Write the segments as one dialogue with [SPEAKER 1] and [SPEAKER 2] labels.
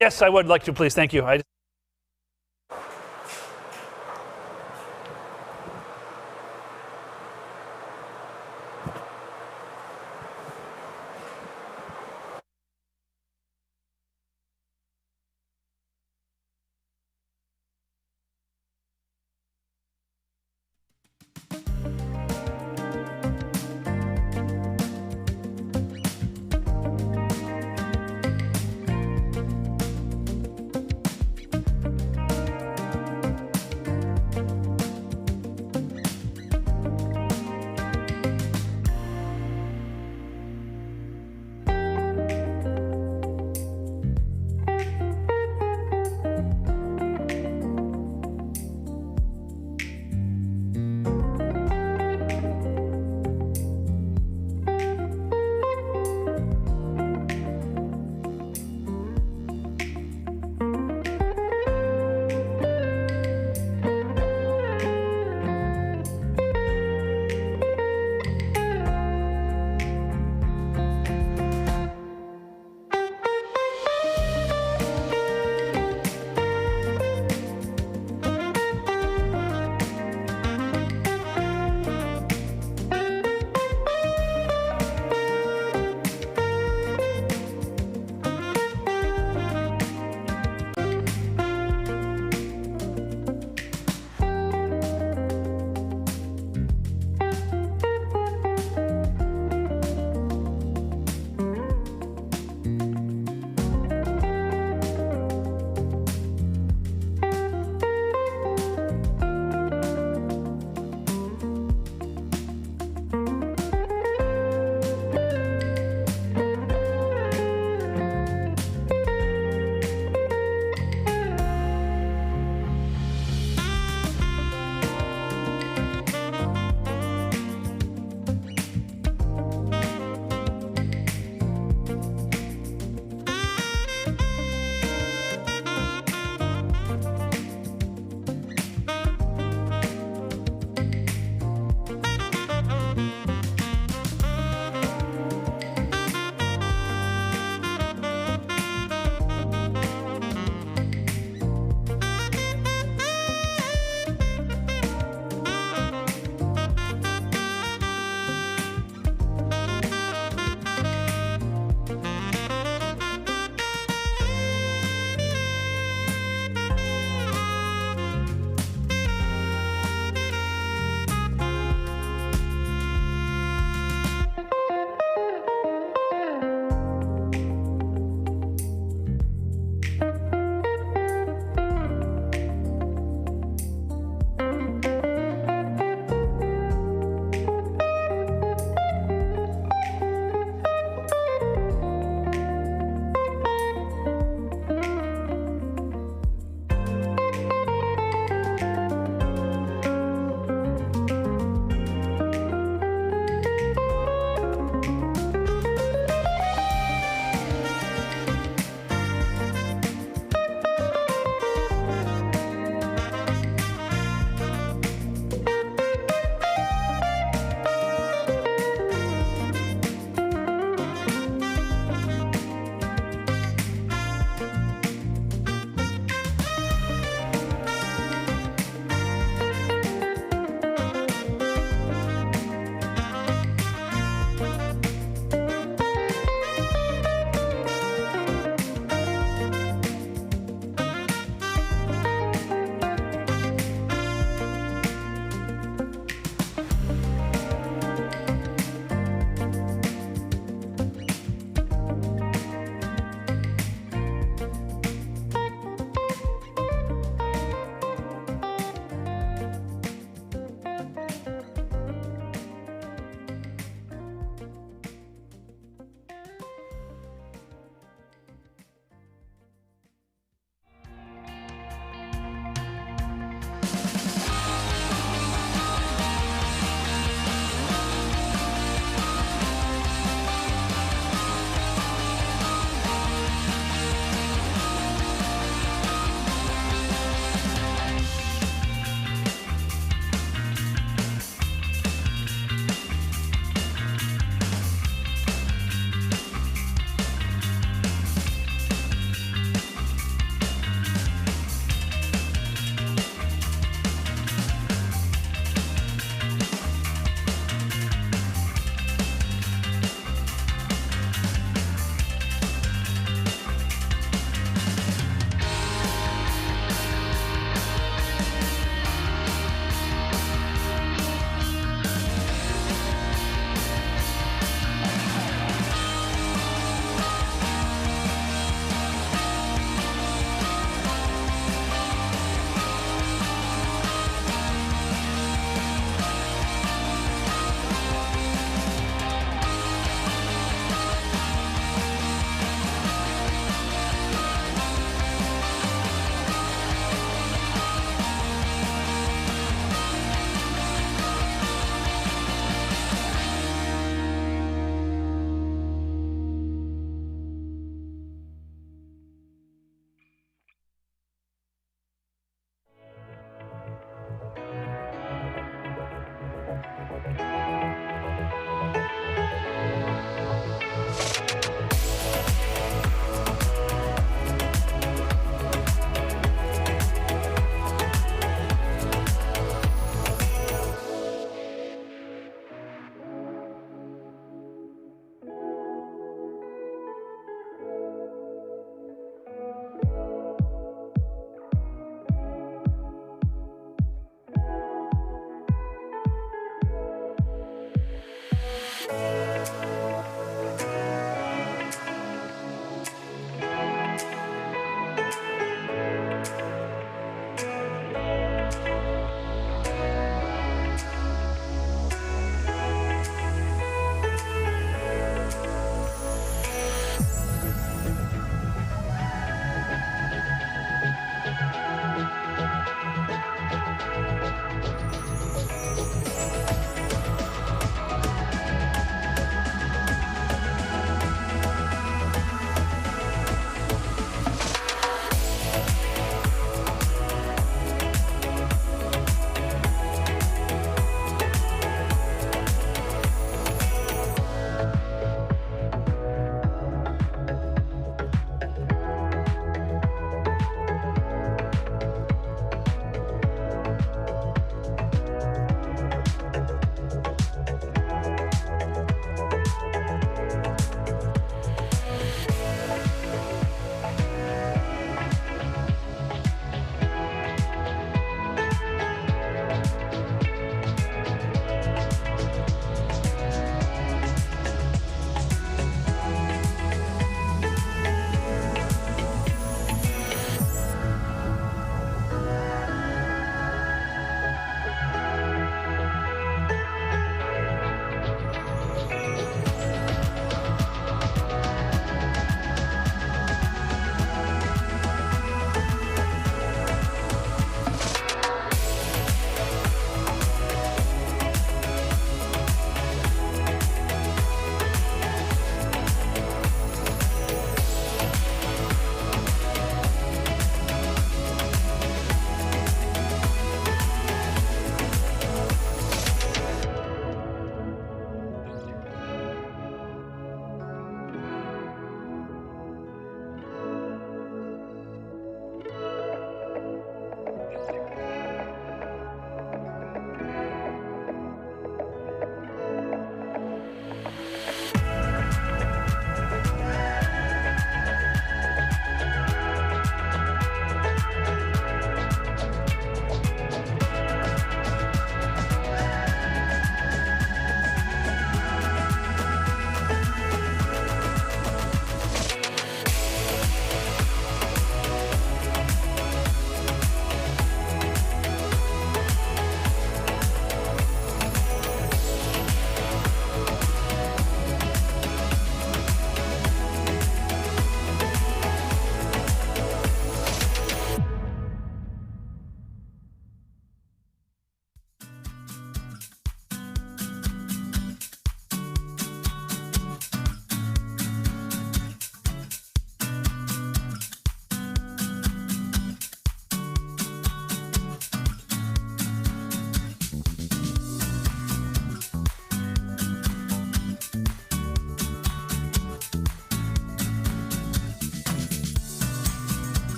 [SPEAKER 1] Yes, I would like to, please. Thank you.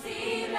[SPEAKER 1] Simila,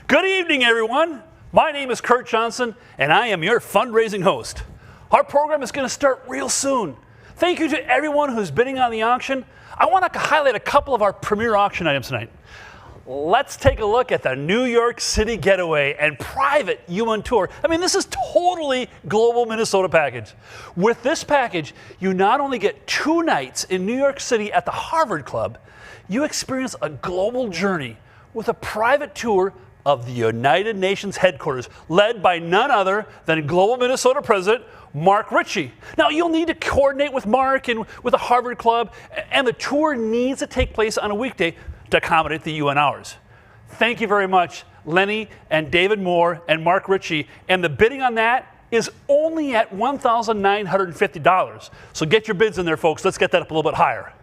[SPEAKER 1] Good evening, everyone. My name is Kurt Johnson, and I am your fundraising host. Our program is going to start real soon. Thank you to everyone who's bidding on the auction. I want to highlight a couple of our premier auction items tonight. Let's take a look at the New York City Getaway and private UN tour. I mean, this is totally global Minnesota package. With this package, you not only get 2 nights in New York City at the Harvard Club, you experience a global journey with a private tour of the United Nations headquarters, led by none other than Global Minnesota President Mark Ritchie. Now, you'll need to coordinate with Mark and with the Harvard Club, and the tour needs to take place on a weekday to accommodate the UN hours. Thank you very much, Lenny and David Moore and Mark Ritchie, and the bidding on that is only at $1,950. So get your bids in there, folks. Let's get that up a little bit higher.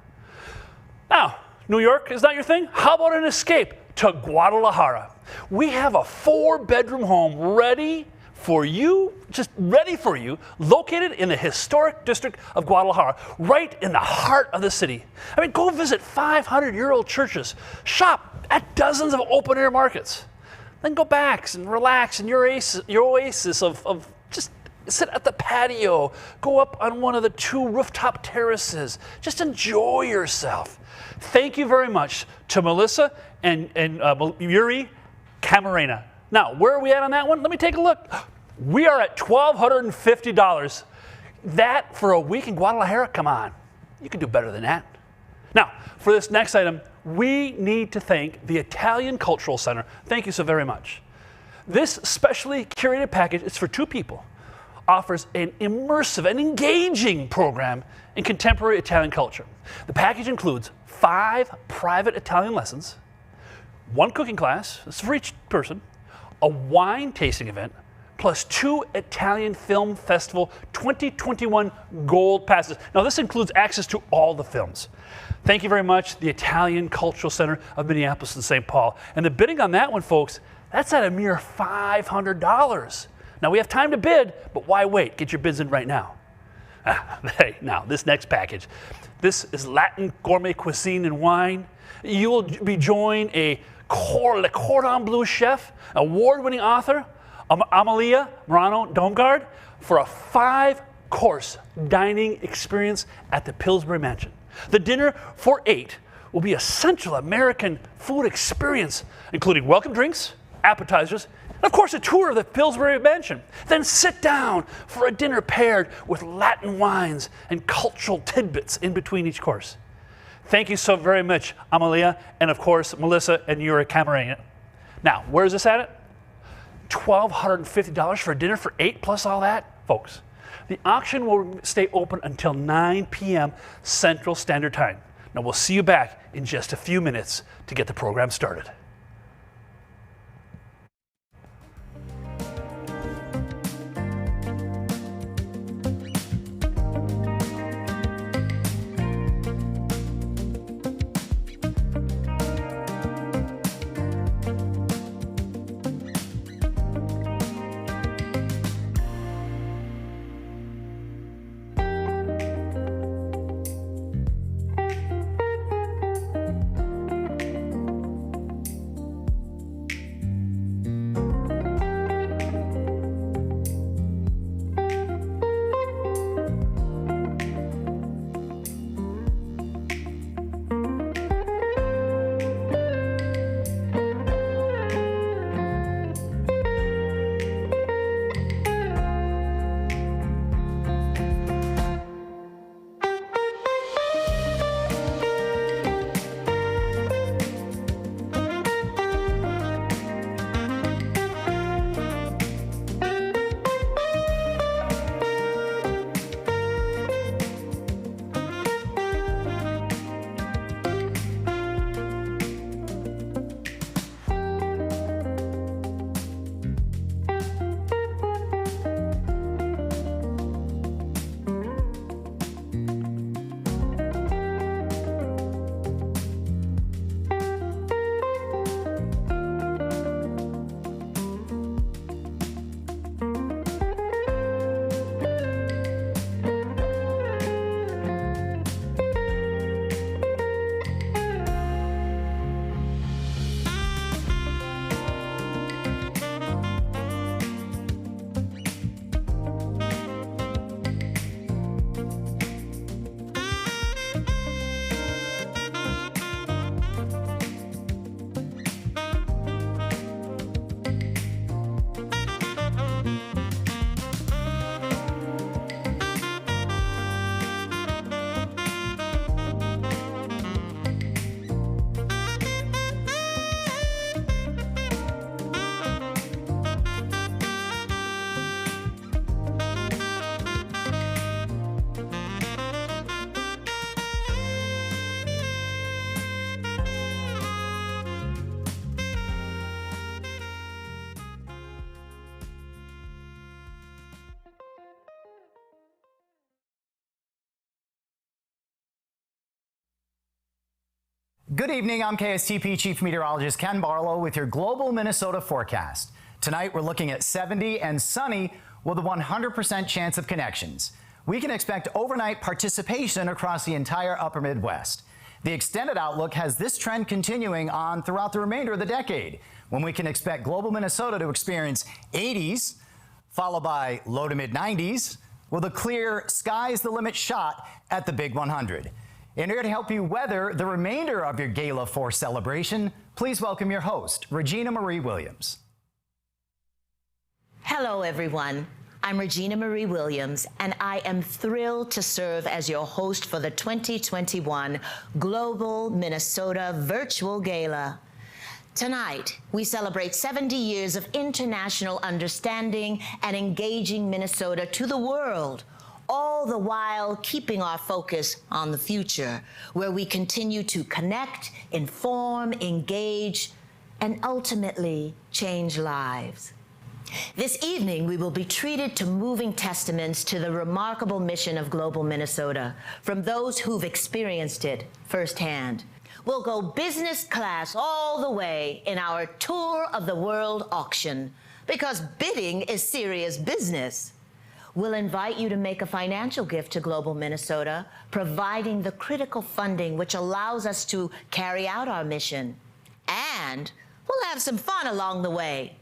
[SPEAKER 1] Now, New York is not your thing? How about an escape to Guadalajara? We have a 4-bedroom home ready for you, located in the historic district of Guadalajara, right in the heart of the city. I mean, go visit 500-year-old churches, shop at dozens of open-air markets, then go back and relax in your oasis of just sit at the patio, go up on one of the 2 rooftop terraces, just enjoy yourself. Thank you very much to Melissa and Yuri Camarena. Now, where are we at on that one? Let me take a look. We are at $1,250. That for a week in Guadalajara? Come on. You can do better than that. Now, for this next item, we need to thank the Italian Cultural Center. Thank you so very much. This specially curated package is for 2 people. Offers an immersive and engaging program in contemporary Italian culture. The package includes 5 private Italian lessons, 1 cooking class, this is for each person, a wine tasting event, plus 2 Italian Film Festival 2021 Gold Passes. Now, this includes access to all the films. Thank you very much, the Italian Cultural Center of Minneapolis and St. Paul. And the bidding on that one, folks, that's at a mere $500. Now, we have time to bid, but why wait? Get your bids in right now. Hey, now, this next package. This is Latin gourmet cuisine and wine. You will be joined Le Cordon Bleu chef, award-winning author, Amalia Morano Domgard, for a 5-course dining experience at the Pillsbury Mansion. The dinner for 8 will be a Central American food experience, including welcome drinks, appetizers, and of course a tour of the Pillsbury Mansion. Then sit down for a dinner paired with Latin wines and cultural tidbits in between each course. Thank you so very much, Amalia, and of course, Melissa and Yuri Camarena. Now, where is this at? $1,250 for a dinner for 8 plus all that? Folks, the auction will stay open until 9 p.m. Central Standard Time. Now, we'll see you back in just a few minutes to get the program started.
[SPEAKER 2] Good evening, I'm KSTP Chief Meteorologist Ken Barlow with your global Minnesota forecast. Tonight we're looking at 70 and sunny with a 100% chance of connections. We can expect overnight participation across the entire upper Midwest. The extended outlook has this trend continuing on throughout the remainder of the decade, when we can expect global Minnesota to experience 80s, followed by low to mid 90s, with a clear sky's the limit shot at the Big 100. In order to help you weather the remainder of your Gala 4 celebration, please welcome your host, Regina Marie Williams.
[SPEAKER 3] Hello, everyone. I'm Regina Marie Williams, and I am thrilled to serve as your host for the 2021 Global Minnesota Virtual Gala. Tonight, we celebrate 70 years of international understanding and engaging Minnesota to the world, all the while keeping our focus on the future, where we continue to connect, inform, engage, and ultimately change lives. This evening, we will be treated to moving testaments to the remarkable mission of Global Minnesota from those who've experienced it firsthand. We'll go business class all the way in our tour of the world auction, because bidding is serious business. We'll invite you to make a financial gift to Global Minnesota, providing the critical funding which allows us to carry out our mission. And we'll have some fun along the way.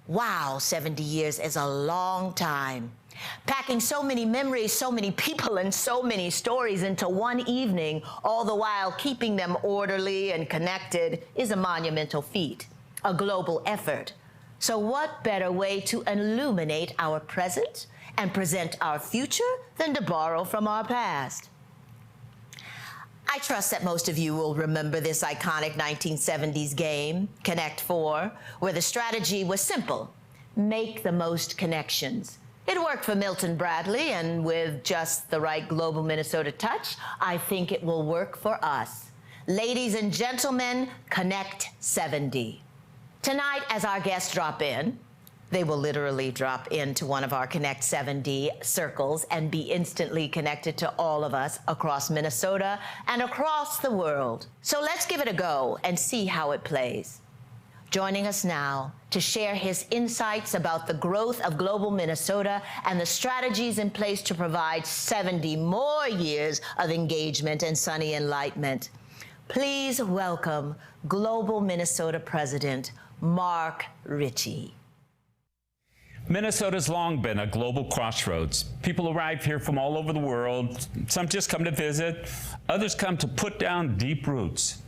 [SPEAKER 3] Wow, 70 years is a long time. Packing so many memories, so many people, and so many stories into one evening, all the while keeping them orderly and connected, is a monumental feat, a global effort. So what better way to illuminate our present and present our future than to borrow from our past? I trust that most of you will remember this iconic 1970s game, Connect 4, where the strategy was simple: make the most connections. It worked for Milton Bradley, and with just the right Global Minnesota touch, I think it will work for us. Ladies and gentlemen, Connect 70. Tonight, as our guests drop in, they will literally drop into one of our Connect 70 circles and be instantly connected to all of us across Minnesota and across the world. So let's give it a go and see how it plays. Joining us now to share his insights about the growth of Global Minnesota and the strategies in place to provide 70 more years of engagement and sunny enlightenment. Please welcome Global Minnesota President Mark Ritchie.
[SPEAKER 4] Minnesota's long been a global crossroads. People arrive here from all over the world. Some just come to visit. Others come to put down deep roots.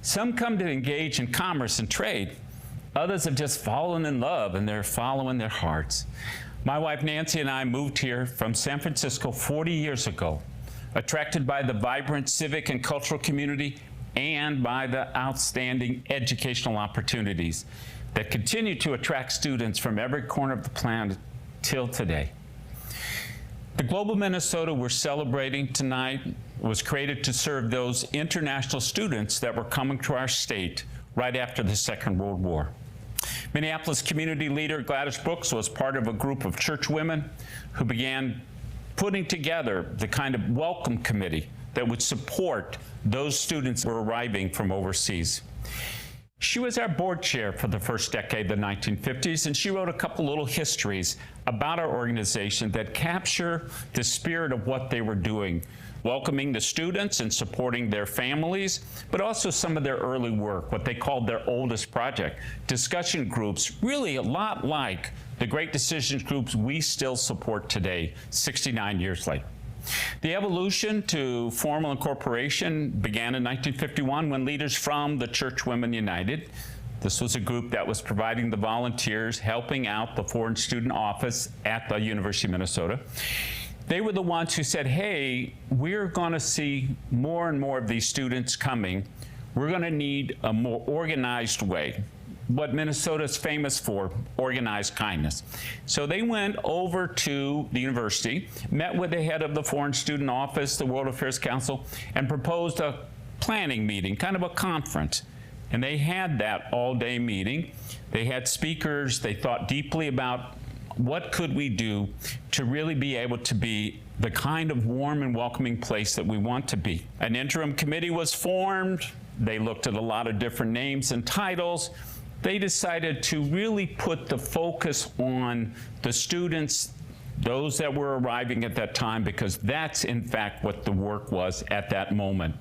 [SPEAKER 4] Some come to engage in commerce and trade. Others have just fallen in love and they're following their hearts. My wife Nancy and I moved here from San Francisco 40 years ago, attracted by the vibrant civic and cultural community and by the outstanding educational opportunities that continue to attract students from every corner of the planet till today. The Global Minnesota we're celebrating tonight was created to serve those international students that were coming to our state right after the Second World War. Minneapolis community leader Gladys Brooks was part of a group of church women who began putting together the kind of welcome committee that would support those students who were arriving from overseas. She was our board chair for the first decade of the 1950s, and she wrote a couple little histories about our organization that capture the spirit of what they were doing, welcoming the students and supporting their families, but also some of their early work, what they called their oldest project, discussion groups, really a lot like the great decisions groups we still support today, 69 years later. The evolution to formal incorporation began in 1951 when leaders from the Church Women United, this was a group that was providing the volunteers, helping out the Foreign Student Office at the University of Minnesota. They were the ones who said, hey, we're going to see more and more of these students coming. We're going to need a more organized way. What Minnesota is famous for, organized kindness. So they went over to the university, met with the head of the Foreign Student Office, the World Affairs Council, and proposed a planning meeting, kind of a conference. And they had that all-day meeting. They had speakers. They thought deeply about what could we do to really be able to be the kind of warm and welcoming place that we want to be. An interim committee was formed. They looked at a lot of different names and titles. They decided to really put the focus on the students, those that were arriving at that time, because that's in fact what the work was at that moment.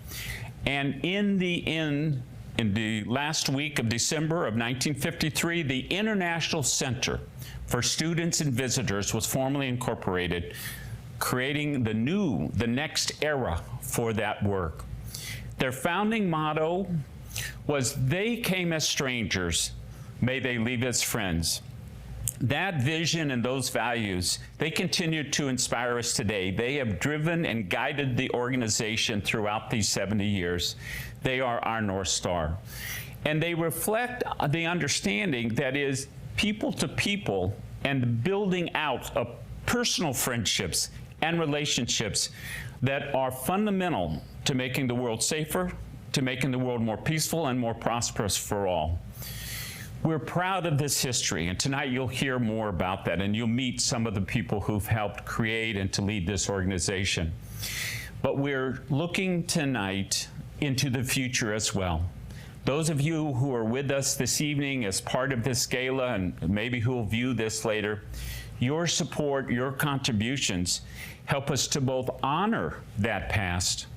[SPEAKER 4] And in the last week of December of 1953, the International Center for Students and Visitors was formally incorporated, creating the next era for that work. Their founding motto was, "They came as strangers, may they leave as friends." That vision and those values, they continue to inspire us today. They have driven and guided the organization throughout these 70 years. They are our North Star. And they reflect the understanding that is people to people and building out of personal friendships and relationships that are fundamental to making the world safer, to making the world more peaceful and more prosperous for all. We're proud of this history, and tonight you'll hear more about that, and you'll meet some of the people who've helped create and to lead this organization. But we're looking tonight into the future as well. Those of you who are with us this evening as part of this gala, and maybe who will view this later, your support, your contributions help us to both honor that past,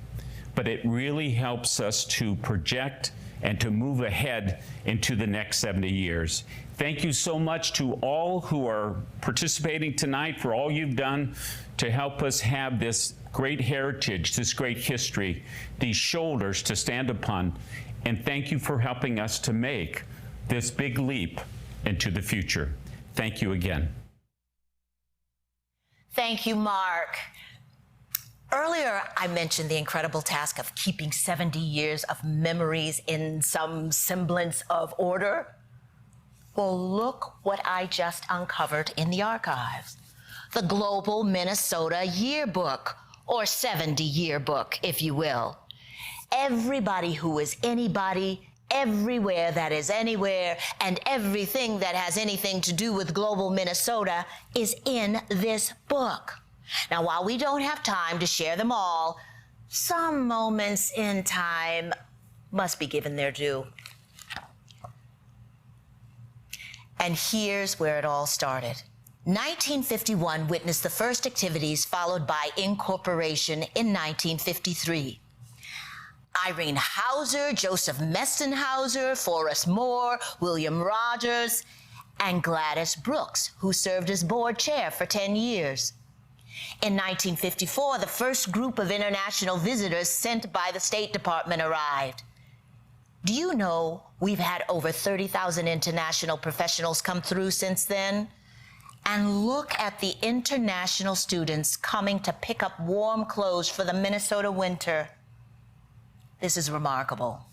[SPEAKER 4] but it really helps us to project and to move ahead into the next 70 years. Thank you so much to all who are participating tonight for all you've done to help us have this great heritage, this great history, these shoulders to stand upon. And thank you for helping us to make this big leap into the future. Thank you again.
[SPEAKER 3] Thank you, Mark. Earlier, I mentioned the incredible task of keeping 70 years of memories in some semblance of order. Well, look what I just uncovered in the archives. The Global Minnesota Yearbook, or 70 Yearbook, if you will. Everybody who is anybody, everywhere that is anywhere, and everything that has anything to do with Global Minnesota is in this book. Now, while we don't have time to share them all, some moments in time must be given their due. And here's where it all started. 1951 witnessed the first activities, followed by incorporation in 1953. Irene Hauser, Joseph Mestenhauser, Forrest Moore, William Rogers, and Gladys Brooks, who served as board chair for 10 years. In 1954, the first group of international visitors sent by the State Department arrived. Do you know we've had over 30,000 international professionals come through since then? And look at the international students coming to pick up warm clothes for the Minnesota winter. This is remarkable.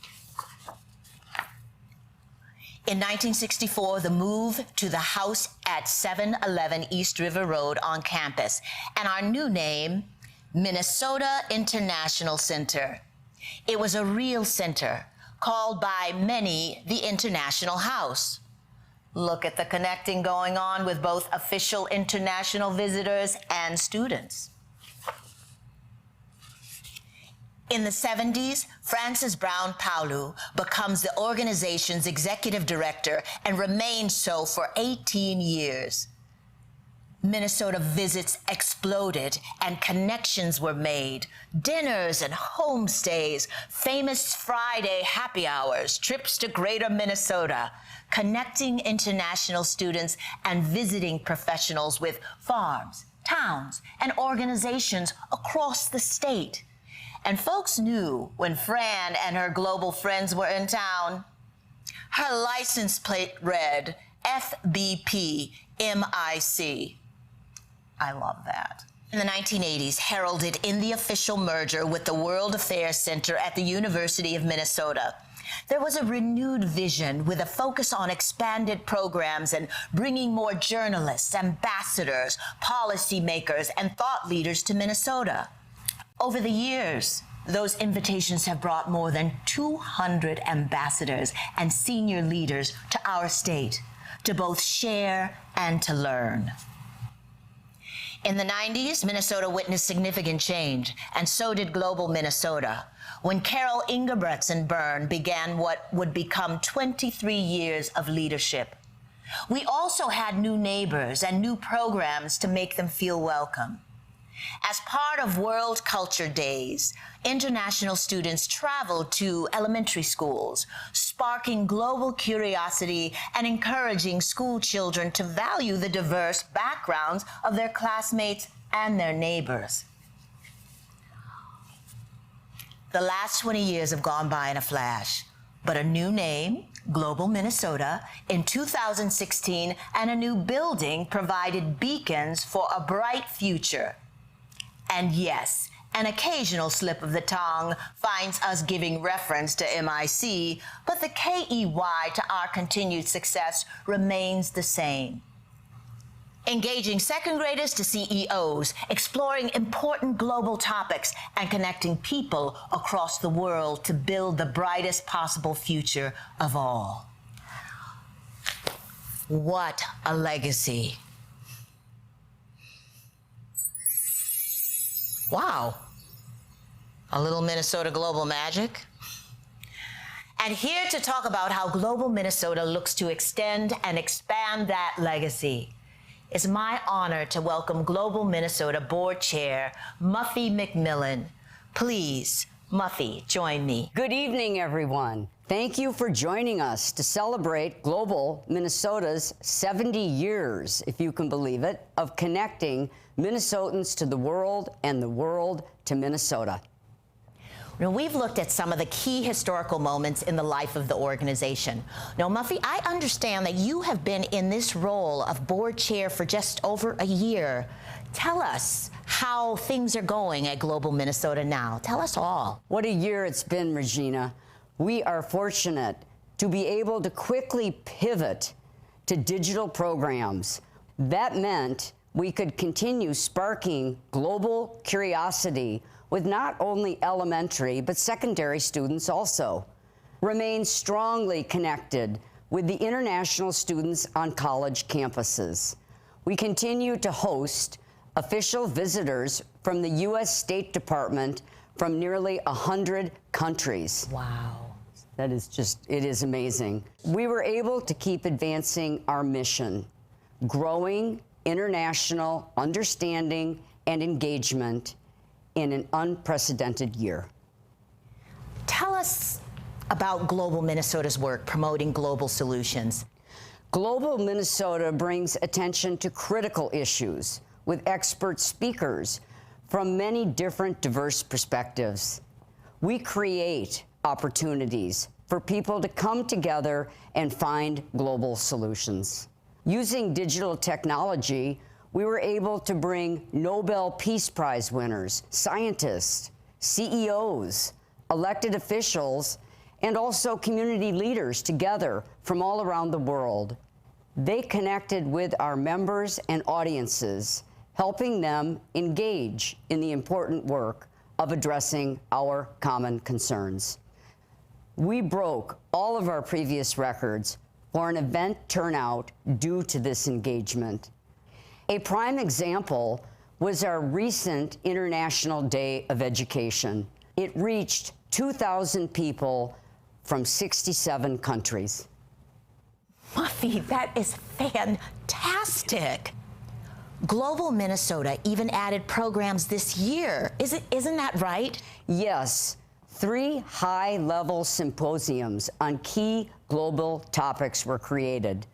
[SPEAKER 3] In 1964, the move to the house at 711 East River Road on campus, and our new name, Minnesota International Center. It was a real center, called by many the International House. Look at the connecting going on with both official international visitors and students. In the 70s, Frances Brown Paulu becomes the organization's executive director and remained so for 18 years. Minnesota visits exploded and connections were made. Dinners and homestays, famous Friday happy hours, trips to greater Minnesota, connecting international students and visiting professionals with farms, towns, and organizations across the state. And folks knew when Fran and her global friends were in town. Her license plate read FBP MIC. I love that. In the 1980s, heralded in the official merger with the World Affairs Center at the University of Minnesota, there was a renewed vision with a focus on expanded programs and bringing more journalists, ambassadors, policymakers, and thought leaders to Minnesota. Over the years, those invitations have brought more than 200 ambassadors and senior leaders to our state to both share and to learn. In the 90s, Minnesota witnessed significant change, and so did Global Minnesota, when Carol Ingebretson Byrne began what would become 23 years of leadership. We also had new neighbors and new programs to make them feel welcome. As part of World Culture Days, international students traveled to elementary schools, sparking global curiosity and encouraging school children to value the diverse backgrounds of their classmates and their neighbors. The last 20 years have gone by in a flash, but a new name, Global Minnesota, in 2016, and a new building provided beacons for a bright future. And yes, an occasional slip of the tongue finds us giving reference to MIC, but the KEY to our continued success remains the same. Engaging second graders to CEOs, exploring important global topics, and connecting people across the world to build the brightest possible future of all. What a legacy. Wow, a little Minnesota global magic. And here to talk about how Global Minnesota looks to extend and expand that legacy, it's my honor to welcome Global Minnesota Board Chair, Muffy McMillan. Please, Muffy, join me.
[SPEAKER 5] Good evening, everyone. Thank you for joining us to celebrate Global Minnesota's 70 years, if you can believe it, of connecting Minnesotans to the world and the world to Minnesota.
[SPEAKER 3] Now, we've looked at some of the key historical moments in the life of the organization. Now, Muffy, I understand that you have been in this role of board chair for just over a year. Tell us how things are going at Global Minnesota now. Tell us all.
[SPEAKER 5] What a year it's been, Regina. We are fortunate to be able to quickly pivot to digital programs. That meant we could continue sparking global curiosity with not only elementary but secondary students also. Remain strongly connected with the international students on college campuses. We continue to host official visitors from the U.S. State Department from nearly 100 countries.
[SPEAKER 3] Wow.
[SPEAKER 5] That is just, it is amazing. We were able to keep advancing our mission, growing international understanding and engagement in an unprecedented year.
[SPEAKER 3] Tell us about Global Minnesota's work promoting global solutions.
[SPEAKER 5] Global Minnesota brings attention to critical issues with expert speakers from many different diverse perspectives. We create opportunities for people to come together and find global solutions. Using digital technology, we were able to bring Nobel Peace Prize winners, scientists, CEOs, elected officials, and also community leaders together from all around the world. They connected with our members and audiences, helping them engage in the important work of addressing our common concerns. We broke all of our previous records for an event turnout due to this engagement. A prime example was our recent International Day of Education. It reached 2,000 people from 67 countries.
[SPEAKER 3] Muffy, that is fantastic. Global Minnesota even added programs this year. Isn't that right?
[SPEAKER 5] Yes, 3 high-level symposiums on key global topics were created.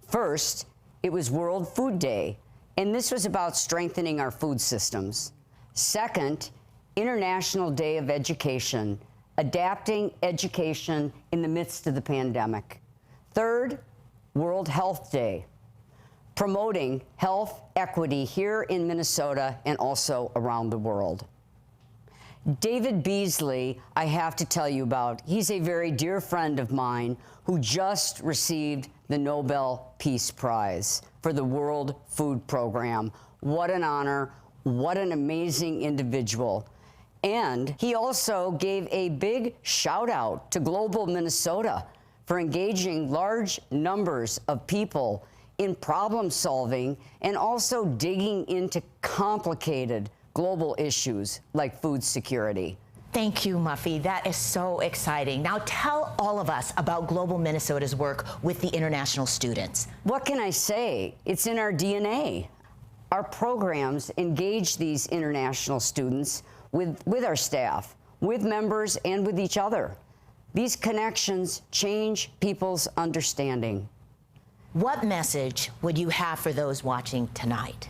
[SPEAKER 5] First, it was World Food Day, and this was about strengthening our food systems. Second, International Day of Education, adapting education in the midst of the pandemic. Third, World Health Day, promoting health equity here in Minnesota and also around the world. David Beasley, I have to tell you about. He's a very dear friend of mine who just received the Nobel Peace Prize for the World Food Program. What an honor, what an amazing individual. And he also gave a big shout out to Global Minnesota for engaging large numbers of people in problem solving and also digging into complicated global issues like food security.
[SPEAKER 3] Thank you, Muffy. That is so exciting. Now tell all of us about Global Minnesota's work with the international students.
[SPEAKER 5] What can I say? It's in our DNA. Our programs engage these international students with our staff, with members, and with each other. These connections change people's understanding.
[SPEAKER 3] What message would you have for those watching tonight?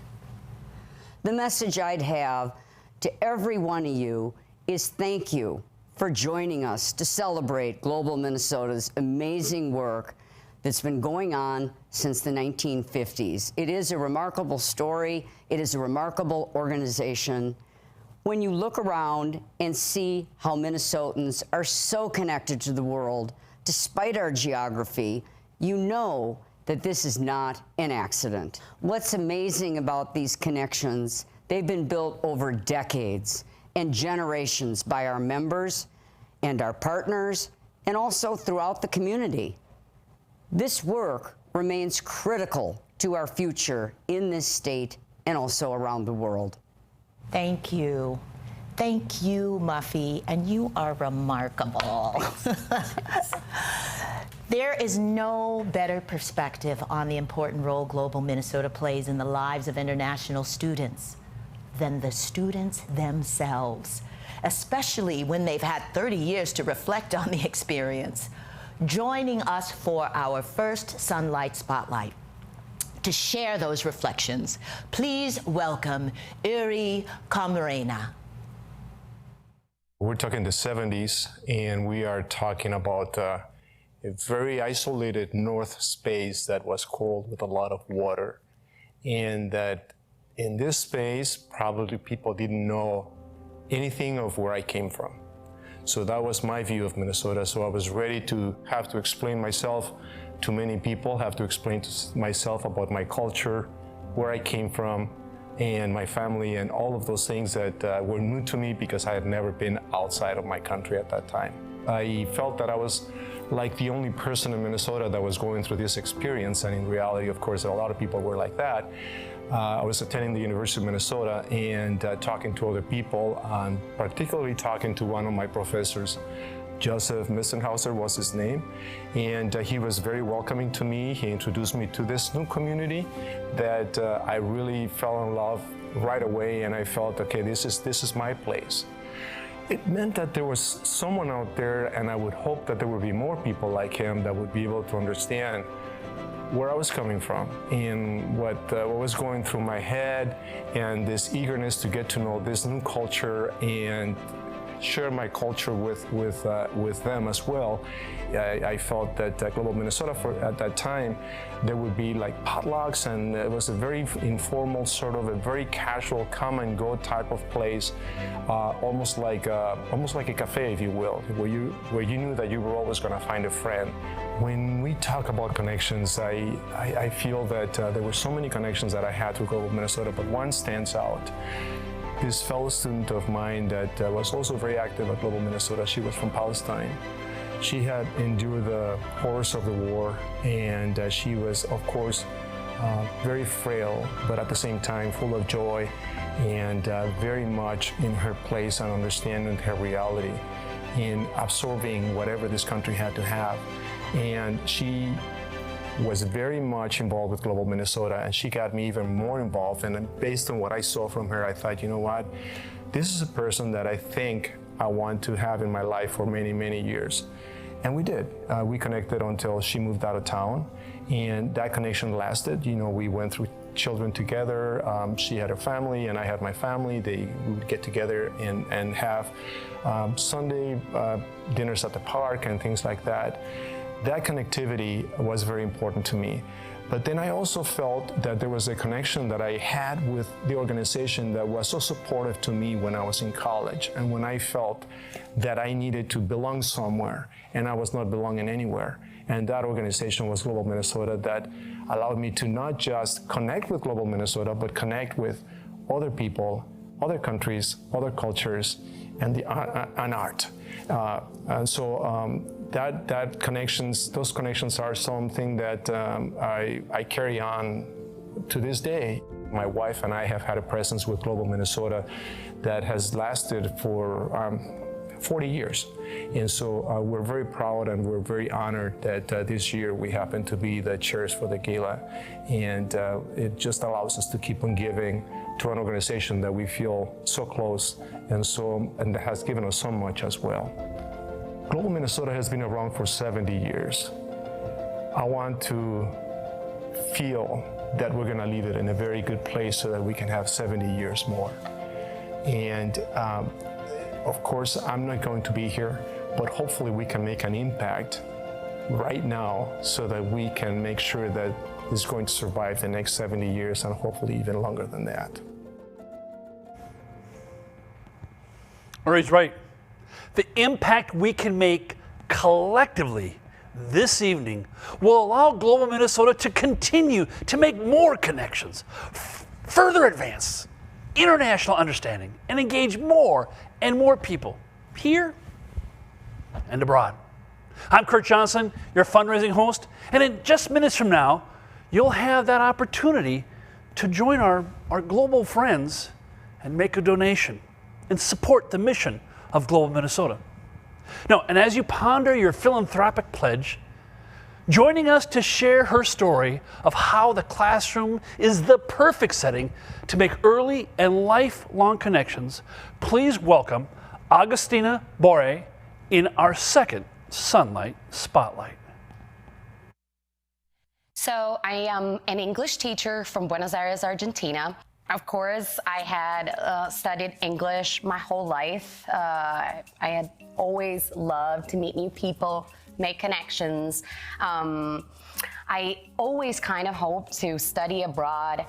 [SPEAKER 5] The message I'd have to every one of you is thank you for joining us to celebrate Global Minnesota's amazing work that's been going on since the 1950s. It is a remarkable story. It is a remarkable organization. When you look around and see how Minnesotans are so connected to the world, despite our geography, you know that this is not an accident. What's amazing about these connections, they've been built over decades and generations by our members and our partners, and also throughout the community. This work remains critical to our future in this state and also around the world.
[SPEAKER 3] Thank you. Thank you, Muffy, and you are remarkable. There is no better perspective on the important role Global Minnesota plays in the lives of international students than the students themselves, especially when they've had 30 years to reflect on the experience. Joining us for our first Sunlight Spotlight to share those reflections, please welcome Uri Camarena.
[SPEAKER 6] We're talking the 70s, and we are talking about a very isolated north space that was cold with a lot of water. And that in this space, probably people didn't know anything of where I came from. So that was my view of Minnesota. So I was ready to have to explain myself to many people, have to explain to myself about my culture, where I came from, and my family, and all of those things that were new to me because I had never been outside of my country at that time. I felt that I was like the only person in Minnesota that was going through this experience, and in reality, of course, a lot of people were like that. I was attending the University of Minnesota and talking to other people, particularly talking to one of my professors. Joseph Missenhauser was his name, and he was very welcoming to me. He introduced me to this new community that I really fell in love right away, and I felt, okay, this is my place. It meant that there was someone out there, and I would hope that there would be more people like him that would be able to understand where I was coming from and what was going through my head, and this eagerness to get to know this new culture and share my culture with them as well. I felt that Global Minnesota, at that time, there would be like potlucks, and it was a very informal, sort of a very casual come and go type of place, almost like a cafe, if you will, where you knew that you were always going to find a friend. When we talk about connections, I feel that there were so many connections that I had to Global Minnesota, but one stands out. This fellow student of mine that was also very active at Global Minnesota, she was from Palestine. She had endured the horrors of the war, and she was, of course, very frail, but at the same time full of joy and very much in her place and understanding her reality in absorbing whatever this country had to have. And she was very much involved with Global Minnesota, and she got me even more involved. And based on what I saw from her, I thought, you know what, this is a person that I think I want to have in my life for many, many years. And we did. We connected until she moved out of town, and that connection lasted. You know, we went through children together. She had her family, and I had my family. We would get together and have Sunday dinners at the park and things like that. That connectivity was very important to me. But then I also felt that there was a connection that I had with the organization that was so supportive to me when I was in college, and when I felt that I needed to belong somewhere and I was not belonging anywhere. And that organization was Global Minnesota, that allowed me to not just connect with Global Minnesota, but connect with other people other countries, other cultures, and art. And so those connections are something that I carry on to this day. My wife and I have had a presence with Global Minnesota that has lasted for 40 years. And so we're very proud and we're very honored that this year we happen to be the chairs for the gala. And it just allows us to keep on giving to an organization that we feel so close and has given us so much as well. Global Minnesota has been around for 70 years. I want to feel that we're going to leave it in a very good place so that we can have 70 years more. And of course, I'm not going to be here, but hopefully we can make an impact right now so that we can make sure that it's going to survive the next 70 years and hopefully even longer than that.
[SPEAKER 1] Murray's right. The impact we can make collectively this evening will allow Global Minnesota to continue to make more connections, further advance international understanding, and engage more and more people here and abroad. I'm Kurt Johnson, your fundraising host, and in just minutes from now, you'll have that opportunity to join our global friends and make a donation and support the mission of Global Minnesota. Now, and as you ponder your philanthropic pledge, joining us to share her story of how the classroom is the perfect setting to make early and lifelong connections, please welcome Agustina Borre in our second Sunlight Spotlight.
[SPEAKER 7] So I am an English teacher from Buenos Aires, Argentina. Of course, I had studied English my whole life. I had always loved to meet new people, make connections. I always kind of hoped to study abroad.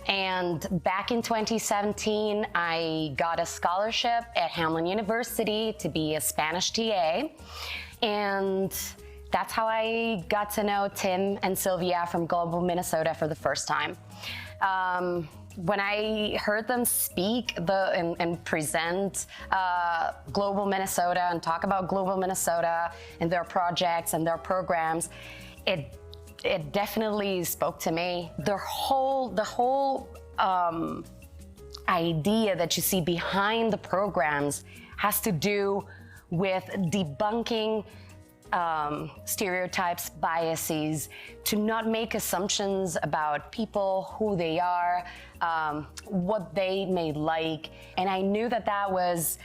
[SPEAKER 7] And back in 2017, I got a scholarship at Hamline University to be a Spanish TA. And that's how I got to know Tim and Sylvia from Global Minnesota for the first time. When I heard them speak and present Global Minnesota and talk about Global Minnesota and their projects and their programs, it definitely spoke to me. The whole idea that you see behind the programs has to do with debunking stereotypes, biases, to not make assumptions about people, who they are, what they may like. And I knew that was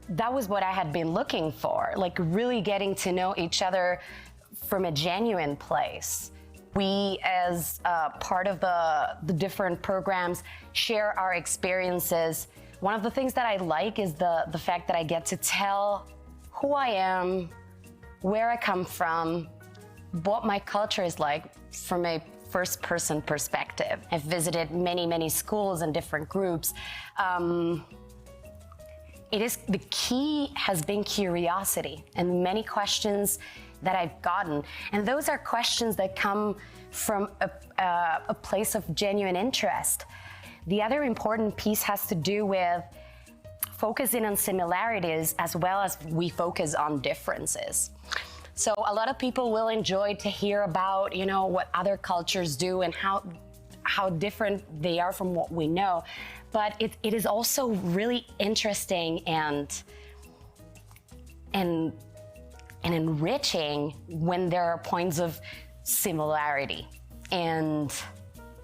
[SPEAKER 7] what I had been looking for, like really getting to know each other from a genuine place. We, as part of the different programs, share our experiences. One of the things that I like is the fact that I get to tell who I am, where I come from, what my culture is like from a first-person perspective. I've visited many schools and different groups. The key has been curiosity and many questions that I've gotten. And those are questions that come from a place of genuine interest. The other important piece has to do with focusing on similarities as well as we focus on differences. So a lot of people will enjoy to hear about, what other cultures do and how different they are from what we know. But it is also really interesting and enriching when there are points of similarity. And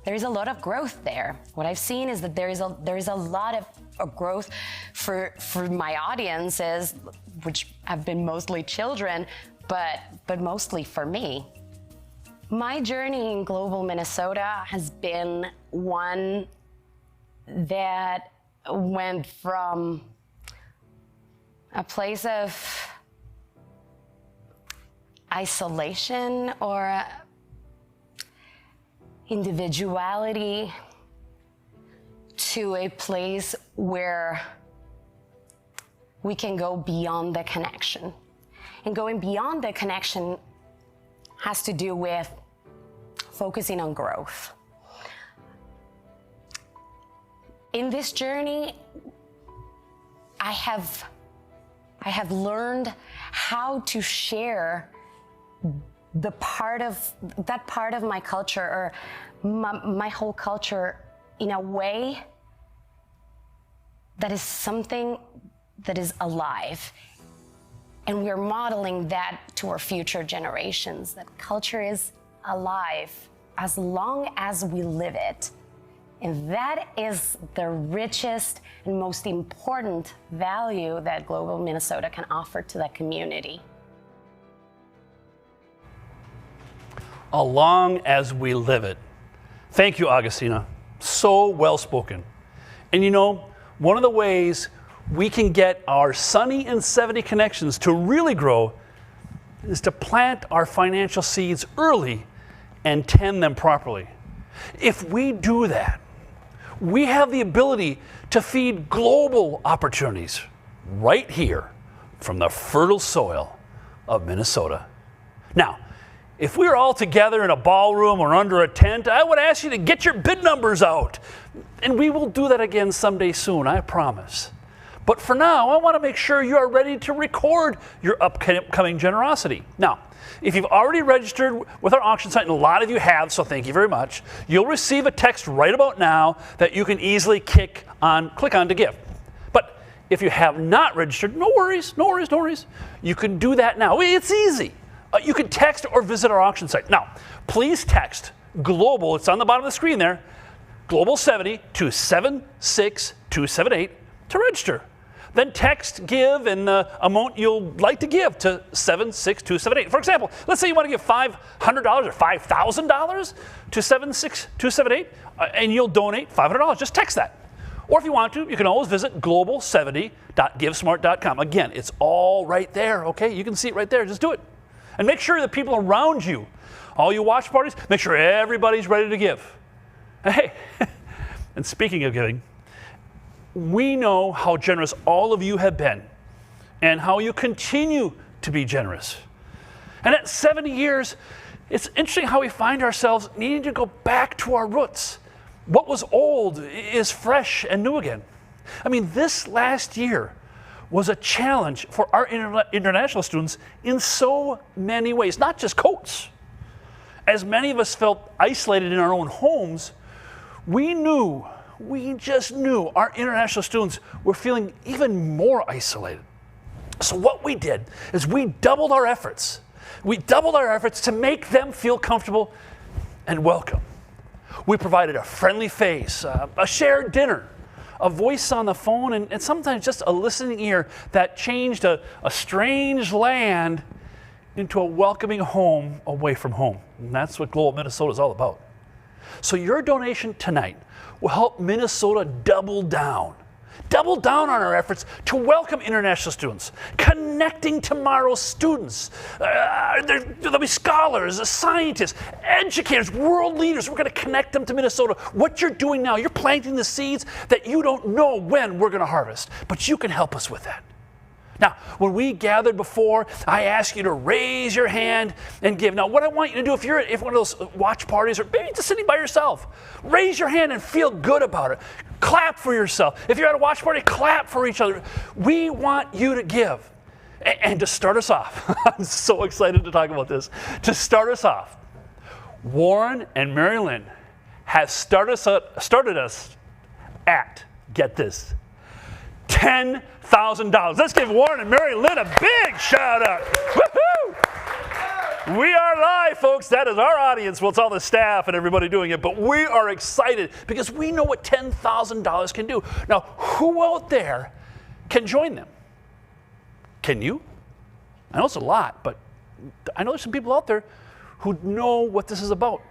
[SPEAKER 7] there's a lot of growth there. What I've seen is that there is a lot of growth for my audiences, which have been mostly children, but mostly for me. My journey in Global Minnesota has been one that went from a place of isolation or individuality to a place where we can go beyond the connection. And going beyond the connection has to do with focusing on growth. in this journey, I have learned how to share that part of my culture, or my whole culture, in a way that is something that is alive. And we're modeling that to our future generations, that culture is alive as long as we live it. And that is the richest and most important value that Global Minnesota can offer to the community.
[SPEAKER 1] As long as we live it. Thank you, Augustina. So well spoken. And you know, one of the ways we can get our Sunny and 70 connections to really grow is to plant our financial seeds early and tend them properly. If we do that, we have the ability to feed global opportunities right here from the fertile soil of Minnesota. Now, if we were all together in a ballroom or under a tent, I would ask you to get your bid numbers out. And we will do that again someday soon, I promise. But for now, I want to make sure you are ready to record your upcoming generosity. Now, if you've already registered with our auction site, and a lot of you have, so thank you very much, you'll receive a text right about now that you can easily click on to give. But if you have not registered, no worries. You can do that now. It's easy. You can text or visit our auction site. Now, please text GLOBAL, it's on the bottom of the screen there, Global 70 to 76278 to register. Then text give and the amount you'll like to give to 76278. For example, let's say you want to give $500 or $5,000 to 76278 and you'll donate $500. Just text that. Or if you want to, you can always visit global70.givesmart.com. Again, it's all right there, okay? You can see it right there. Just do it. And make sure the people around you, all you watch parties, make sure everybody's ready to give. Hey, and speaking of giving, we know how generous all of you have been and how you continue to be generous. And at 70 years, it's interesting how we find ourselves needing to go back to our roots. What was old is fresh and new again. I mean, this last year was a challenge for our international students in so many ways, not just coats. As many of us felt isolated in our own homes, we just knew our international students were feeling even more isolated. So what we did is we doubled our efforts. We doubled our efforts to make them feel comfortable and welcome. We provided a friendly face, a shared dinner, a voice on the phone, and sometimes just a listening ear that changed a strange land into a welcoming home away from home. And that's what Global Minnesota is all about. So your donation tonight will help Minnesota double down on our efforts to welcome international students, connecting tomorrow's students. There'll be scholars, scientists, educators, world leaders. We're going to connect them to Minnesota. What you're doing now, you're planting the seeds that you don't know when we're going to harvest, but you can help us with that. Now, when we gathered before, I asked you to raise your hand and give. Now, what I want you to do, if you're at one of those watch parties or maybe just sitting by yourself, raise your hand and feel good about it. Clap for yourself. If you're at a watch party, clap for each other. We want you to give. And to start us off, I'm so excited to talk about this. To start us off, Warren and Mary Lynn have started us at, get this, $10,000. Let's give Warren and Mary Lynn a big shout out. Woohoo! We are live, folks. That is our audience. Well, it's all the staff and everybody doing it, but we are excited because we know what $10,000 can do. Now, who out there can join them? Can you? I know it's a lot, but I know there's some people out there who know what this is about.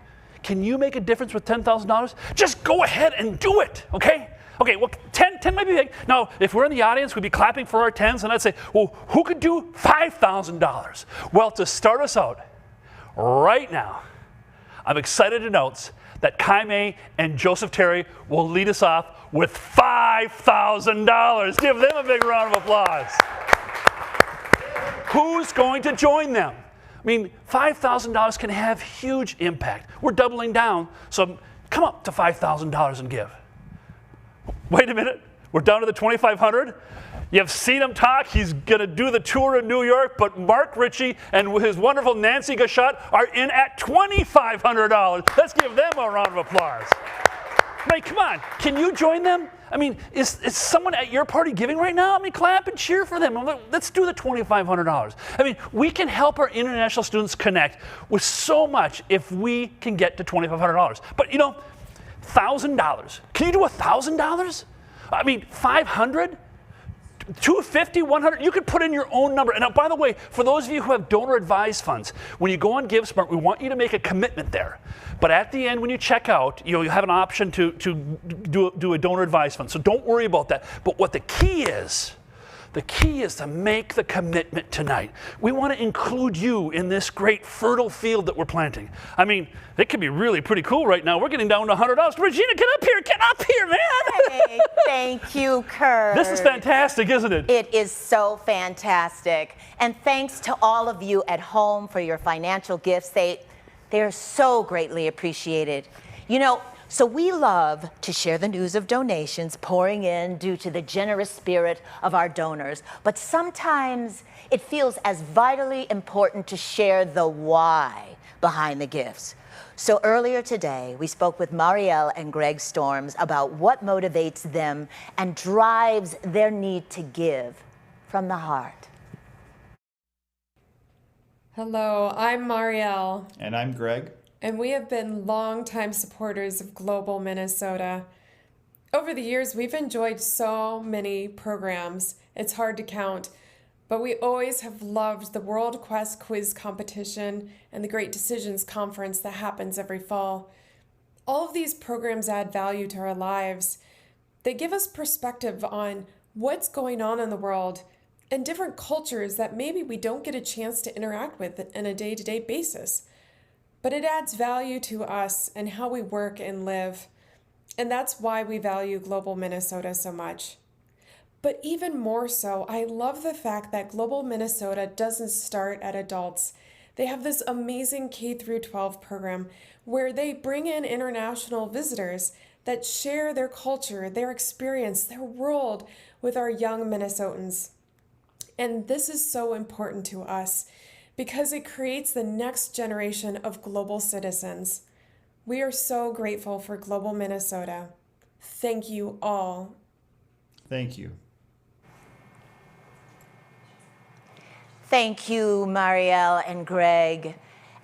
[SPEAKER 1] Can you make a difference with $10,000? Just go ahead and do it, okay? Okay, well, 10 might be big. Now, if we're in the audience, we'd be clapping for our 10s, and I'd say, well, who could do $5,000? Well, to start us out, right now, I'm excited to announce that Kaime and Joseph Terry will lead us off with $5,000. Give them a big round of applause. Who's going to join them? I mean, $5,000 can have huge impact. We're doubling down, so come up to $5,000 and give. Wait a minute. We're down to the 2,500. You've seen him talk. He's going to do the tour in New York, but Mark Ritchie and his wonderful Nancy Gachat are in at $2,500. Let's give them a round of applause. I mean, come on. Can you join them? I mean, is someone at your party giving right now? I mean, clap and cheer for them. Let's do the $2,500. I mean, we can help our international students connect with so much if we can get to $2,500. But, you know, $1,000. Can you do $1,000? I mean, 500? 250, 100, you could put in your own number. And now, by the way, for those of you who have donor advised funds, when you go on GiveSmart, we want you to make a commitment there. But at the end, when you check out, you have an option to do a donor advised fund. So don't worry about that. But what the key is to make the commitment tonight. We want to include you in this great fertile field that we're planting. I mean, it could be really pretty cool right now. We're getting down to $100. Regina, get up here, man.
[SPEAKER 8] Hey, thank you, Kurt.
[SPEAKER 1] This is fantastic, isn't it?
[SPEAKER 8] It is so fantastic. And thanks to all of you at home for your financial gifts. They are so greatly appreciated. You know, so we love to share the news of donations pouring in due to the generous spirit of our donors. But sometimes it feels as vitally important to share the why behind the gifts. So earlier today, we spoke with Marielle and Greg Storms about what motivates them and drives their need to give from the heart.
[SPEAKER 9] Hello, I'm Marielle.
[SPEAKER 10] And I'm Greg.
[SPEAKER 9] And we have been longtime supporters of Global Minnesota. Over the years, we've enjoyed so many programs. It's hard to count. But we always have loved the World Quest Quiz Competition and the Great Decisions Conference that happens every fall. All of these programs add value to our lives. They give us perspective on what's going on in the world and different cultures that maybe we don't get a chance to interact with on a day-to-day basis. But it adds value to us and how we work and live. And that's why we value Global Minnesota so much. But even more so, I love the fact that Global Minnesota doesn't start at adults. They have this amazing K-12 program where they bring in international visitors that share their culture, their experience, their world with our young Minnesotans. And this is so important to us because it creates the next generation of global citizens. We are so grateful for Global Minnesota. Thank you all.
[SPEAKER 10] Thank you.
[SPEAKER 8] Thank you, Marielle and Greg.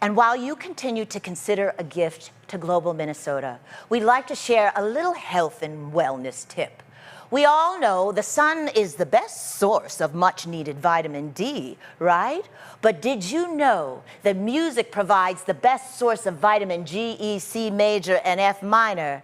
[SPEAKER 8] And while you continue to consider a gift to Global Minnesota, we'd like to share a little health and wellness tip. We all know the sun is the best source of much-needed vitamin D, right? But did you know that music provides the best source of vitamin G, E, C major, and F minor,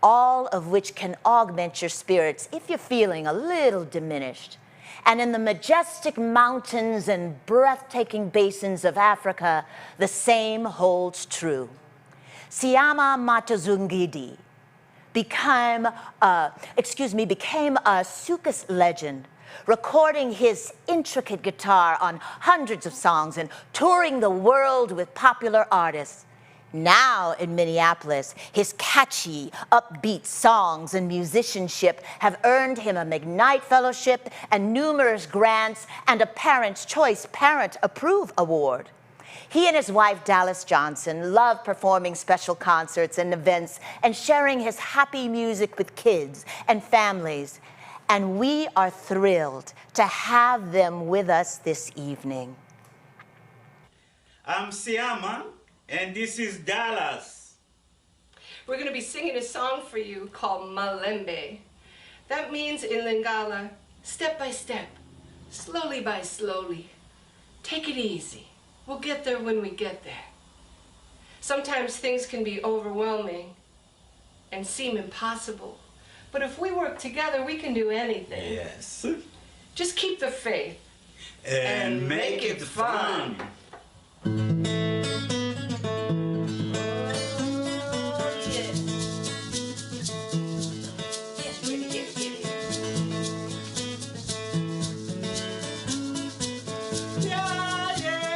[SPEAKER 8] all of which can augment your spirits if you're feeling a little diminished? And in the majestic mountains and breathtaking basins of Africa, the same holds true. Siama Matazungidi became a Sukas legend, recording his intricate guitar on hundreds of songs and touring the world with popular artists. Now in Minneapolis, his catchy, upbeat songs and musicianship have earned him a McKnight Fellowship and numerous grants and a Parent's Choice Parent Approve Award. He and his wife, Dallas Johnson, love performing special concerts and events and sharing his happy music with kids and families. And we are thrilled to have them with us this evening.
[SPEAKER 11] I'm Siama, and this is Dallas.
[SPEAKER 12] We're going to be singing a song for you called Malembe. That means in Lingala, step by step, slowly by slowly. Take it easy. We'll get there when we get there. Sometimes things can be overwhelming and seem impossible. But if we work together, we can do anything.
[SPEAKER 11] Yes.
[SPEAKER 12] Just keep the faith.
[SPEAKER 11] And make it fun.
[SPEAKER 12] Yeah, yeah.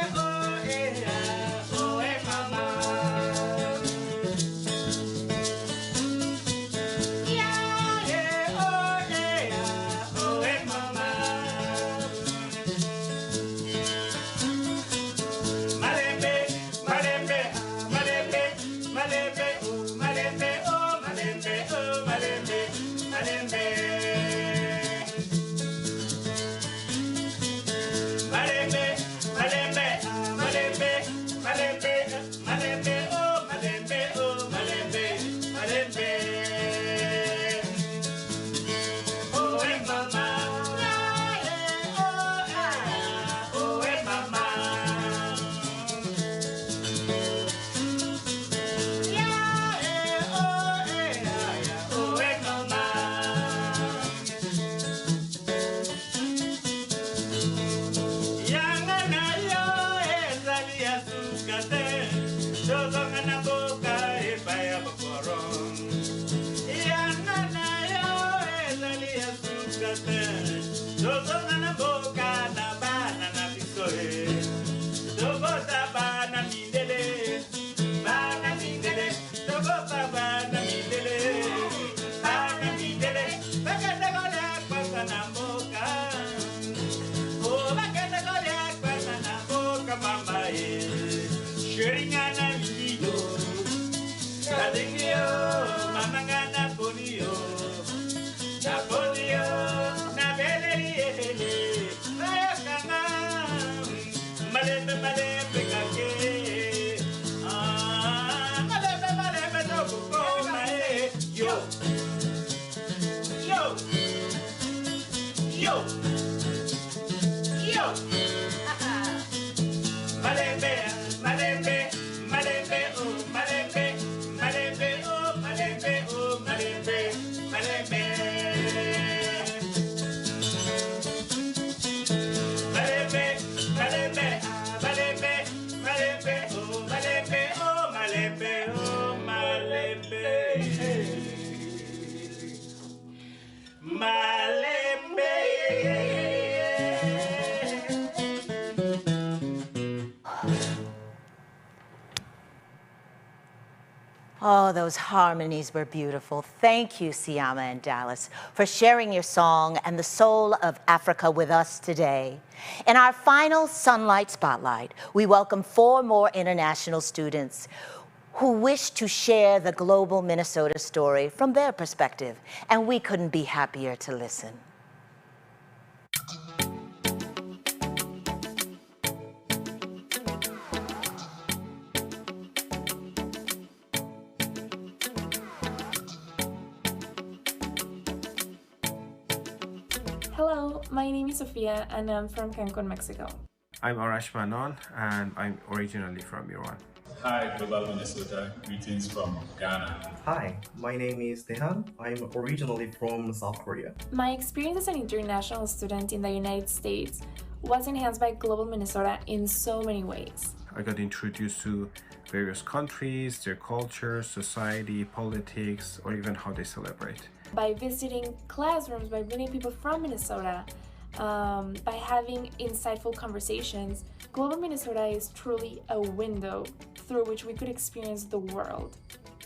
[SPEAKER 8] Oh, those harmonies were beautiful. Thank you, Siama and Dallas, for sharing your song and the soul of Africa with us today. In our final Sunlight Spotlight, we welcome 4 more international students who wish to share the global Minnesota story from their perspective, and we couldn't be happier to listen.
[SPEAKER 13] Hello, my name is Sofia and I'm from Cancun, Mexico.
[SPEAKER 14] I'm Arash Manon and I'm originally from Iran.
[SPEAKER 15] Hi, Global Minnesota. Greetings from Ghana.
[SPEAKER 16] Hi, my name is Tehan. I'm originally from South Korea.
[SPEAKER 13] My experience as an international student in the United States was enhanced by Global Minnesota in so many ways.
[SPEAKER 14] I got introduced to various countries, their culture, society, politics, or even how they celebrate.
[SPEAKER 13] By visiting classrooms, by meeting people from Minnesota, by having insightful conversations, Global Minnesota is truly a window through which we could experience the world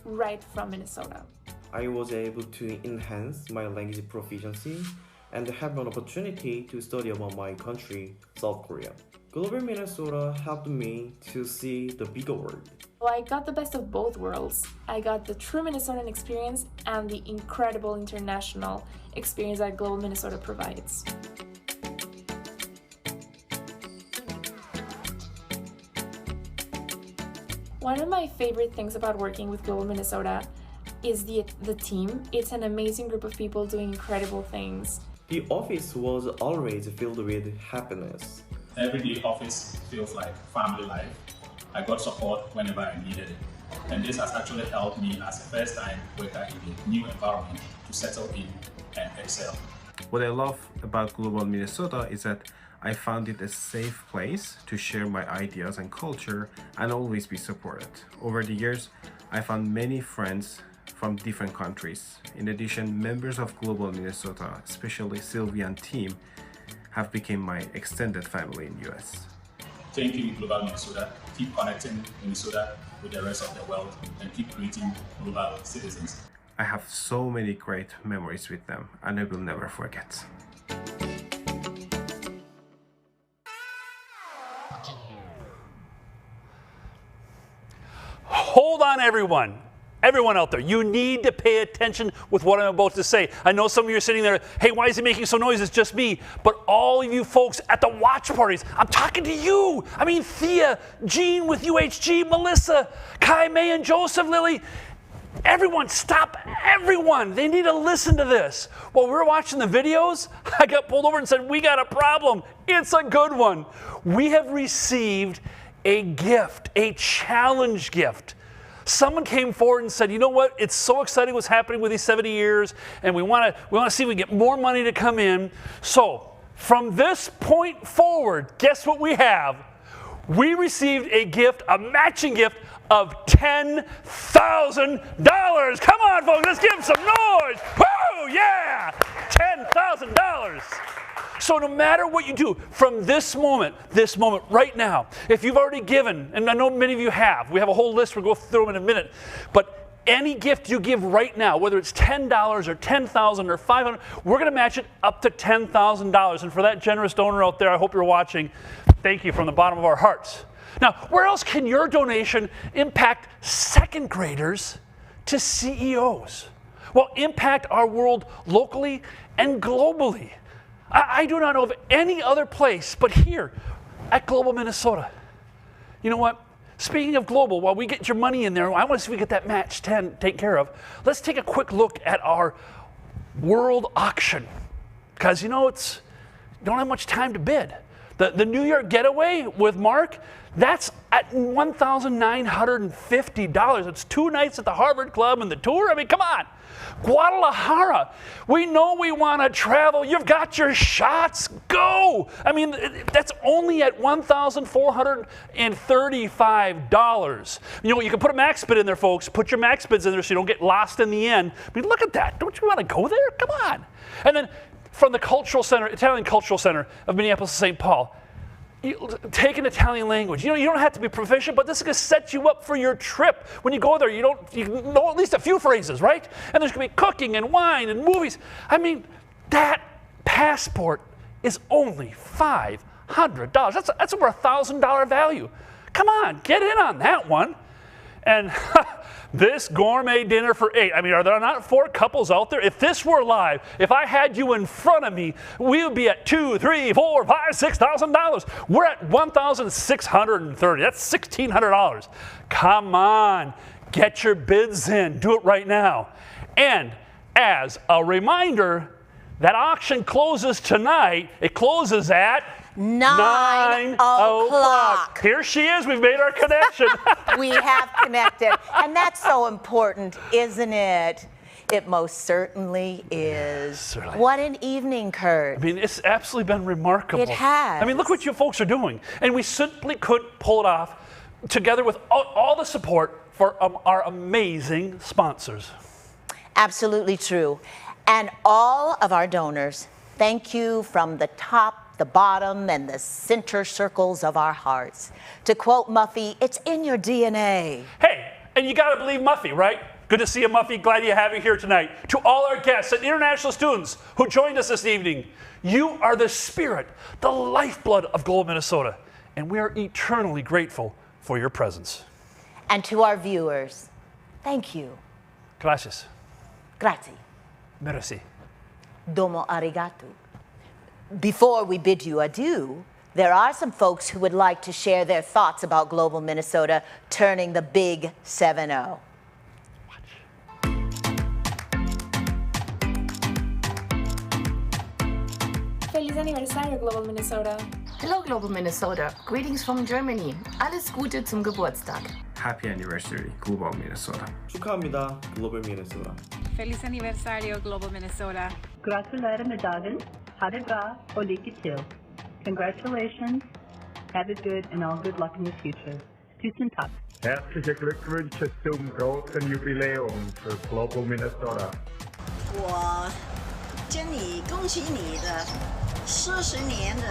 [SPEAKER 13] right from Minnesota.
[SPEAKER 16] I was able to enhance my language proficiency and have an opportunity to study about my country, South Korea. Global Minnesota helped me to see the bigger world.
[SPEAKER 13] Well, I got the best of both worlds. I got the true Minnesotan experience and the incredible international experience that Global Minnesota provides. One of my favorite things about working with Global Minnesota is the team. It's an amazing group of people doing incredible things.
[SPEAKER 16] The office was always filled with happiness.
[SPEAKER 15] Every day office feels like family life. I got support whenever I needed it. And this has actually helped me as a first-time worker in a new environment to settle in and excel.
[SPEAKER 14] What I love about Global Minnesota is that I found it a safe place to share my ideas and culture and always be supported. Over the years, I found many friends from different countries. In addition, members of Global Minnesota, especially Sylvia and team, have become my extended family in US.
[SPEAKER 15] Thank you, Global Minnesota. Keep connecting Minnesota with the rest of the world and keep creating global citizens.
[SPEAKER 14] I have so many great memories with them and I will never forget.
[SPEAKER 1] Hold on, everyone. Everyone out there, you need to pay attention with what I'm about to say. I know some of you are sitting there, hey, why is he making some noise? It's just me. But all of you folks at the watch parties, I'm talking to you. I mean, Thea, Jean with UHG, Melissa, Kai, May, and Joseph, Lily. Everyone, stop, everyone. They need to listen to this. While we were watching the videos, I got pulled over and said, we got a problem. It's a good one. We have received a gift, a challenge gift. Someone came forward and said, you know what, it's so exciting what's happening with these 70 years, and we want to see if we can get more money to come in. So from this point forward, guess what we have? We received a gift, a matching gift of $10,000. Come on, folks, let's give them some noise. Woo, yeah, $10,000. So no matter what you do, from this moment right now, if you've already given, and I know many of you have, we have a whole list, we'll go through them in a minute, but any gift you give right now, whether it's $10 or $10,000 or $500, we're going to match it up to $10,000. And for that generous donor out there, I hope you're watching, thank you from the bottom of our hearts. Now, where else can your donation impact second graders to CEOs? Well, impact our world locally and globally. I do not know of any other place but here at Global Minnesota. You know what? Speaking of global, while we get your money in there, I want to see if we get that match 10 taken care of. Let's take a quick look at our world auction. Because you know, you don't have much time to bid. The New York getaway with Mark, that's at $1,950. It's 2 nights at the Harvard Club and the tour. I mean, come on. Guadalajara, we know we want to travel. You've got your shots. Go. I mean, that's only at $1,435. You know, you can put a max bid in there, folks. Put your max bids in there so you don't get lost in the end. I mean, look at that. Don't you want to go there? Come on. And then from the Cultural Center, Italian Cultural Center of Minneapolis and St. Paul, take an Italian language. You know, you don't have to be proficient, but this is going to set you up for your trip. When you go there, you know at least a few phrases, right? And there's going to be cooking and wine and movies. I mean, that passport is only $500. That's over $1,000 value. Come on, get in on that one. And this gourmet dinner for 8. I mean, are there not 4 couples out there? If this were live, if I had you in front of me, we would be at $2,000, $3,000, $4,000, $5,000, $6,000. We're at $1,630. That's $1,600. Come on, get your bids in. Do it right now. And as a reminder, that auction closes tonight. It closes at 9 o'clock. Here she is. We've made our connection.
[SPEAKER 8] We have connected. And that's so important, isn't it? It most certainly is.
[SPEAKER 1] Certainly.
[SPEAKER 8] What an evening, Kurt.
[SPEAKER 1] I mean, it's absolutely been remarkable.
[SPEAKER 8] It has.
[SPEAKER 1] I mean, look what you folks are doing. And we simply couldn't pull it off together with all the support for our amazing sponsors.
[SPEAKER 8] Absolutely true. And all of our donors, thank you from the top, the bottom, and the center circles of our hearts. To quote Muffy, it's in your DNA.
[SPEAKER 1] Hey, and you gotta believe Muffy, right? Good to see you, Muffy. Glad you have you here tonight. To all our guests and international students who joined us this evening, you are the spirit, the lifeblood of Global Minnesota, and we are eternally grateful for your presence.
[SPEAKER 8] And to our viewers, thank you.
[SPEAKER 1] Gracias.
[SPEAKER 8] Grazie.
[SPEAKER 1] Merci.
[SPEAKER 8] Domo arigato. Before we bid you adieu, there are some folks who would like to share their thoughts about Global Minnesota turning the big 7-0.
[SPEAKER 13] Feliz aniversario, Global Minnesota.
[SPEAKER 17] Hello, Global Minnesota. Greetings from Germany. Alles Gute zum Geburtstag.
[SPEAKER 14] Happy anniversary, Global Minnesota.
[SPEAKER 16] 축하합니다, Global Minnesota.
[SPEAKER 18] Feliz aniversario, Global Minnesota.
[SPEAKER 19] Gratulare dagen, ha det bra och lycka till. Congratulations, have it good and all good luck in the future. Tusen tack.
[SPEAKER 20] Herzliche Glückwünsche zum großen Jubiläum für Global Minnesota.
[SPEAKER 21] 我祝你恭喜你的40年的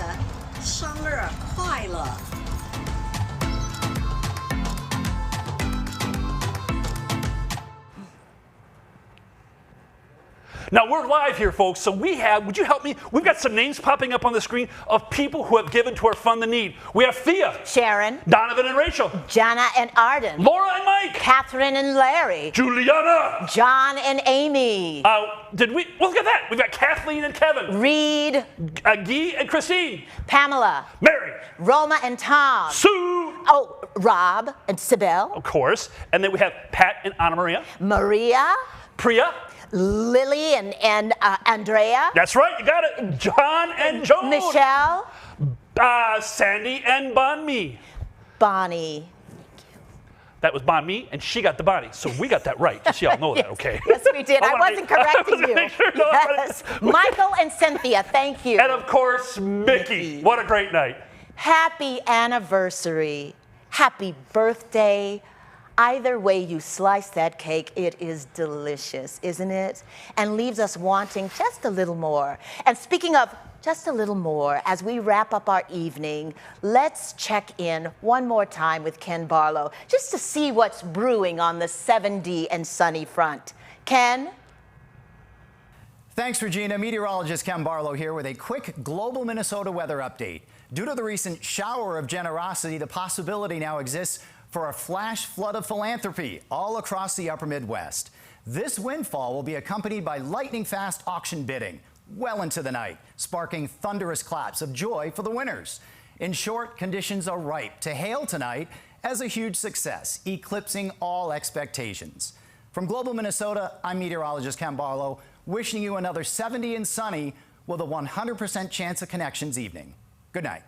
[SPEAKER 21] 生日快乐。
[SPEAKER 1] Now we're live here, folks, so would you help me? We've got some names popping up on the screen of people who have given to our Fund the Need. We have Thea.
[SPEAKER 8] Sharon.
[SPEAKER 1] Donovan and Rachel.
[SPEAKER 8] Jana and Arden.
[SPEAKER 1] Laura and Mike.
[SPEAKER 8] Catherine and Larry.
[SPEAKER 1] Juliana.
[SPEAKER 8] John and Amy.
[SPEAKER 1] Well, look at that. We've got Kathleen and Kevin.
[SPEAKER 8] Reed.
[SPEAKER 1] Guy and Christine.
[SPEAKER 8] Pamela.
[SPEAKER 1] Mary.
[SPEAKER 8] Roma and Tom.
[SPEAKER 1] Sue.
[SPEAKER 8] Oh, Rob and Sibel.
[SPEAKER 1] Of course. And then we have Pat and Anna Maria.
[SPEAKER 8] Maria.
[SPEAKER 1] Priya.
[SPEAKER 8] Lily and Andrea.
[SPEAKER 1] That's right, you got it. John and Joan.
[SPEAKER 8] Michelle.
[SPEAKER 1] Sandy and Bonmi.
[SPEAKER 8] Bonnie.
[SPEAKER 1] That was Bonmi, and she got the Bonnie. So we got that right, just so y'all know that, okay?
[SPEAKER 8] Yes, we did. I wasn't correcting you.
[SPEAKER 1] Sure,
[SPEAKER 8] yes. Michael and Cynthia, thank you.
[SPEAKER 1] And of course, Mickey. What a great night.
[SPEAKER 8] Happy anniversary. Happy birthday. Either way you slice that cake, it is delicious, isn't it? And leaves us wanting just a little more. And speaking of just a little more, as we wrap up our evening, let's check in one more time with Ken Barlow, just to see what's brewing on the 70 and sunny front. Ken?
[SPEAKER 2] Thanks, Regina. Meteorologist Ken Barlow here with a quick Global Minnesota weather update. Due to the recent shower of generosity, the possibility now exists for a flash flood of philanthropy all across the upper Midwest. This windfall will be accompanied by lightning-fast auction bidding well into the night, sparking thunderous claps of joy for the winners. In short, conditions are ripe to hail tonight as a huge success, eclipsing all expectations. From Global Minnesota, I'm meteorologist Ken Barlow, wishing you another 70 and sunny with a 100% chance of connections evening. Good night.